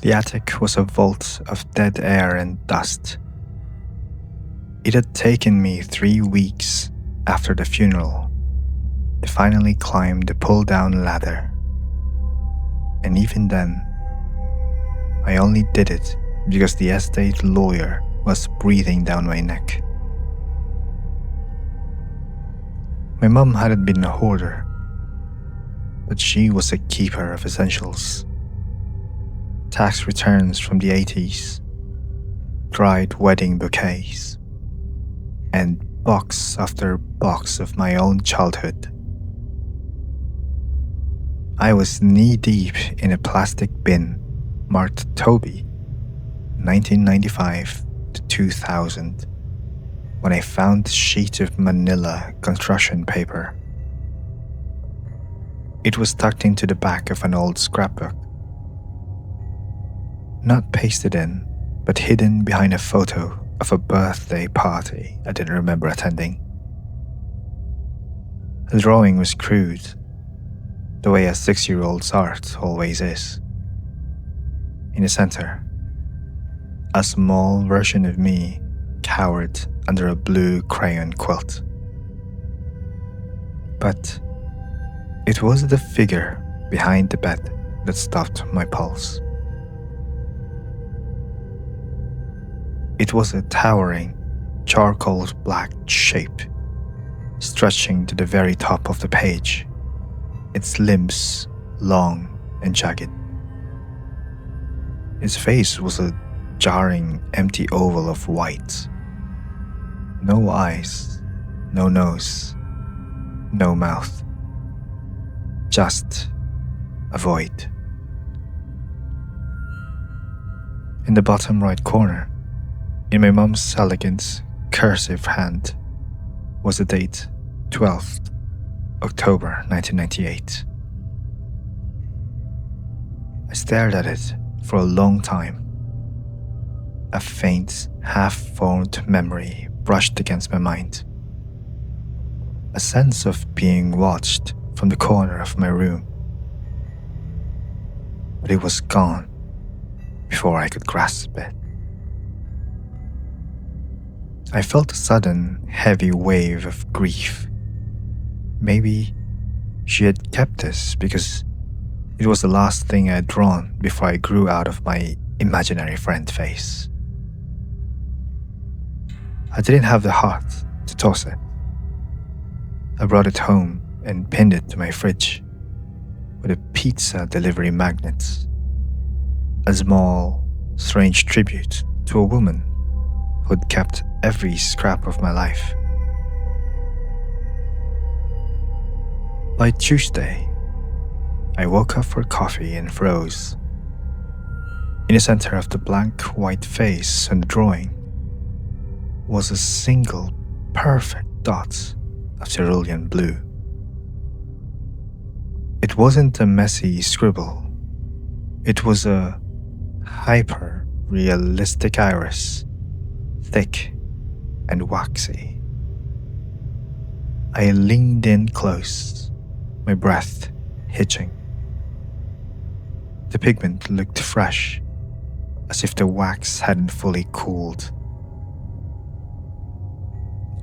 The attic was a vault of dead air and dust. It had taken me 3 weeks after the funeral to finally climb the pull-down ladder. And even then, I only did it because the estate lawyer was breathing down my neck. My mum hadn't been a hoarder, but she was a keeper of essentials. Tax returns from the 80s, dried wedding bouquets, and box after box of my own childhood. I was knee-deep in a plastic bin marked Toby, 1995 to 2000, when I found a sheet of manila construction paper. It was tucked into the back of an old scrapbook. Not pasted in, but hidden behind a photo of a birthday party I didn't remember attending. The drawing was crude, the way a 6-year-old's art always is. In the center, a small version of me cowered under a blue crayon quilt. But it was the figure behind the bed that stopped my pulse. It was a towering, charcoal black shape, stretching to the very top of the page, its limbs long and jagged. Its face was a jarring, empty oval of white. No eyes, no nose, no mouth. Just a void. In the bottom right corner, in my mum's elegant, cursive hand, was the date 12th October 1998. I stared at it for a long time. A faint, half-formed memory brushed against my mind. A sense of being watched from the corner of my room. But it was gone before I could grasp it. I felt a sudden, heavy wave of grief. Maybe she had kept this because it was the last thing I had drawn before I grew out of my imaginary friend face. I didn't have the heart to toss it. I brought it home and pinned it to my fridge with a pizza delivery magnet. A small, strange tribute to a woman who had kept every scrap of my life. By Tuesday, I woke up for coffee and froze. In the center of the blank white face on the drawing was a single perfect dot of cerulean blue. It wasn't a messy scribble. It was a hyper-realistic iris, thick and waxy. I leaned in close, my breath hitching. The pigment looked fresh, as if the wax hadn't fully cooled.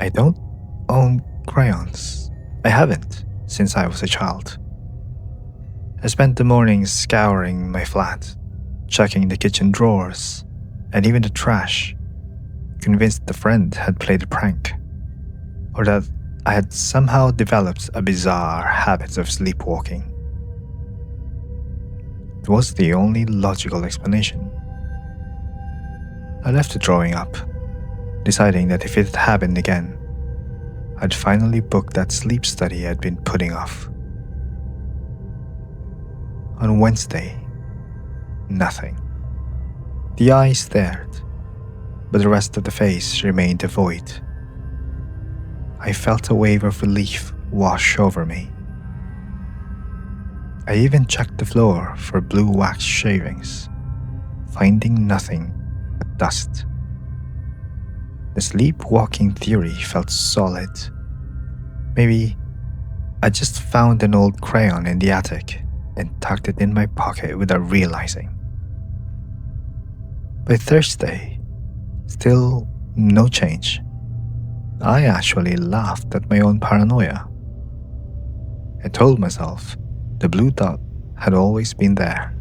I don't own crayons. I haven't since I was a child. I spent the mornings scouring my flat, checking the kitchen drawers, and even the trash, convinced the friend had played a prank, or that I had somehow developed a bizarre habit of sleepwalking. It was the only logical explanation. I left the drawing up, deciding that if it had happened again, I'd finally book that sleep study I'd been putting off. On Wednesday, nothing. The eye stared, but the rest of the face remained devoid. I felt a wave of relief wash over me. I even checked the floor for blue wax shavings, finding nothing but dust. The sleepwalking theory felt solid. Maybe I just found an old crayon in the attic and tucked it in my pocket without realizing. By Thursday, still no change. I actually laughed at my own paranoia. I told myself the blue dot had always been there,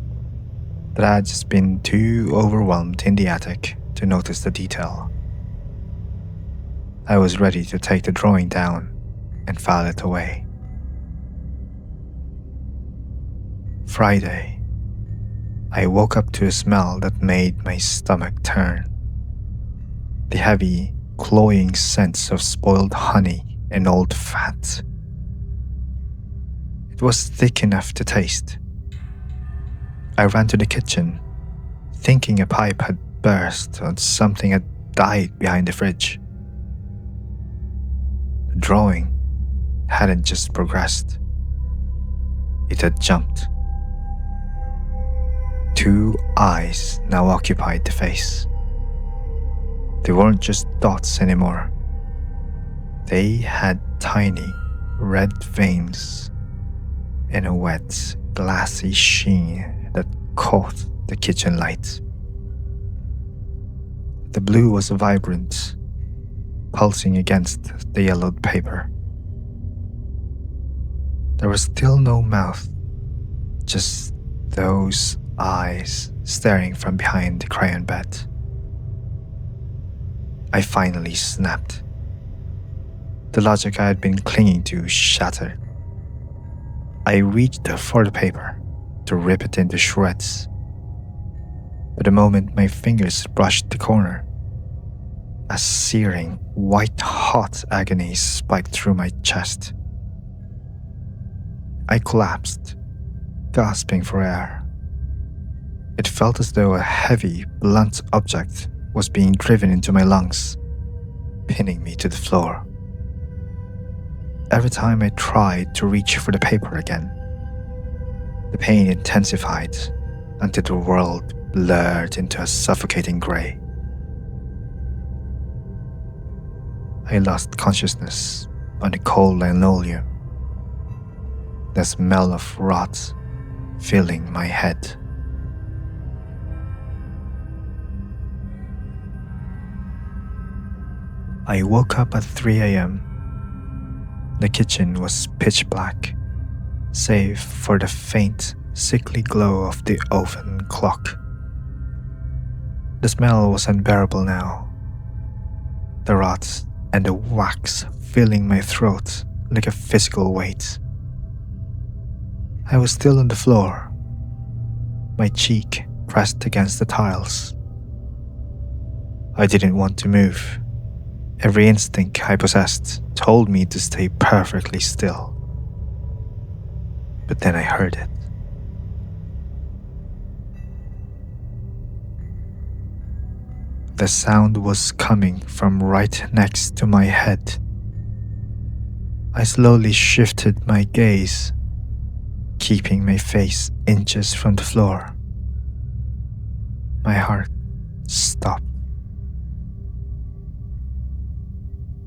that I had just been too overwhelmed in the attic to notice the detail. I was ready to take the drawing down and file it away. Friday, I woke up to a smell that made my stomach turn. The heavy, cloying scents of spoiled honey and old fat. It was thick enough to taste. I ran to the kitchen, thinking a pipe had burst or something had died behind the fridge. The drawing hadn't just progressed. It had jumped. 2 eyes now occupied the face. They weren't just dots anymore. They had tiny red veins and a wet, glassy sheen that caught the kitchen light. The blue was vibrant, pulsing against the yellowed paper. There was still no mouth, just those eyes staring from behind the crayon bed. I finally snapped. The logic I had been clinging to shattered. I reached for the paper to rip it into shreds. But the moment my fingers brushed the corner, a searing, white-hot agony spiked through my chest. I collapsed, gasping for air. It felt as though a heavy, blunt object was being driven into my lungs, pinning me to the floor. Every time I tried to reach for the paper again, the pain intensified until the world blurred into a suffocating gray. I lost consciousness on the cold linoleum, the smell of rot filling my head. I woke up at 3 a.m. The kitchen was pitch black, save for the faint, sickly glow of the oven clock. The smell was unbearable now. The rot and the wax filling my throat like a physical weight. I was still on the floor, my cheek pressed against the tiles. I didn't want to move. Every instinct I possessed told me to stay perfectly still. But then I heard it. The sound was coming from right next to my head. I slowly shifted my gaze, keeping my face inches from the floor. My heart stopped.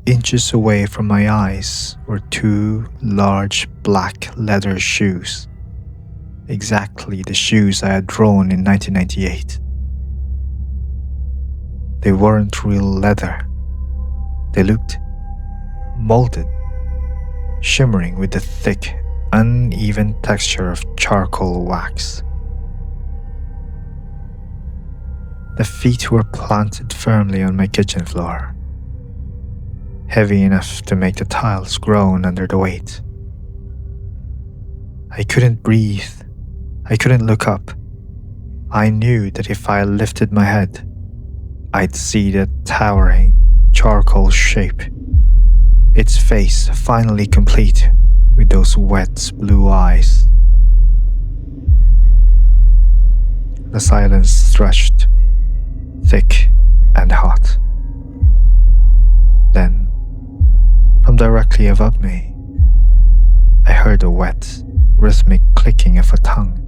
Inches away from my eyes were 2 large black leather shoes, exactly the shoes I had drawn in 1998. They weren't real leather. They looked molded, shimmering with the thick, uneven texture of charcoal wax. The feet were planted firmly on my kitchen floor, heavy enough to make the tiles groan under the weight. I couldn't breathe. I couldn't look up. I knew that if I lifted my head, I'd see the towering charcoal shape, its face finally complete with those wet blue eyes. The silence stretched, thick and hot. Then, from directly above me, I heard a wet, rhythmic clicking of a tongue,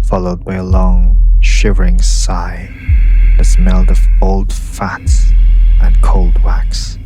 followed by a long, shivering sigh that smelled of old fat and cold wax.